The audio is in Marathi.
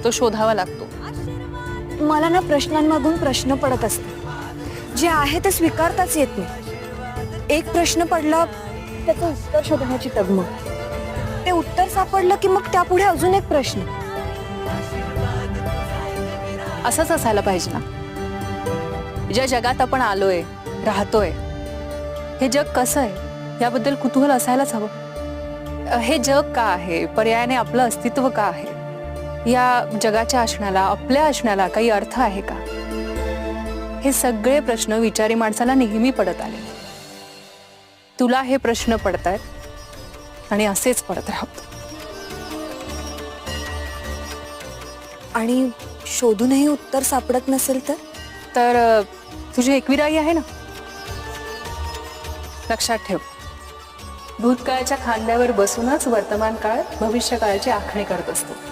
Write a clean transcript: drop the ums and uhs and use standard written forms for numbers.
तो शोधावा लागतो. मला ना प्रश्नांमधून प्रश्न पडत असते, जे आहे ते स्वीकारताच येत नाही. एक प्रश्न पडला त्याचं उत्तर शोधण्याची तगमग, ते उत्तर सापडलं की मग त्यापुढे अजून एक प्रश्न. असंच असायला पाहिजे ना. ज्या जगात आपण आलोय, राहतोय, हे जग कसं आहे याबद्दल कुतूहल असायलाच हवं. हे जग का आहे, पर्यायाने आपलं अस्तित्व का आहे, या जगाच्या असण्याला, आपल्या असण्याला काही अर्थ आहे का, हे सगळे प्रश्न विचारी माणसाला नेहमी पडत आले. तुला हे प्रश्न पडतायत आणि असेच पडत राहत. आणि शोधूनही उत्तर सापडत नसेल तर तुझी एकविराई आहे ना. लक्षात ठेव, भूतकाळाच्या खांद्यावर बसूनच वर्तमान काळ भविष्य काळाची आखणी करत असतो.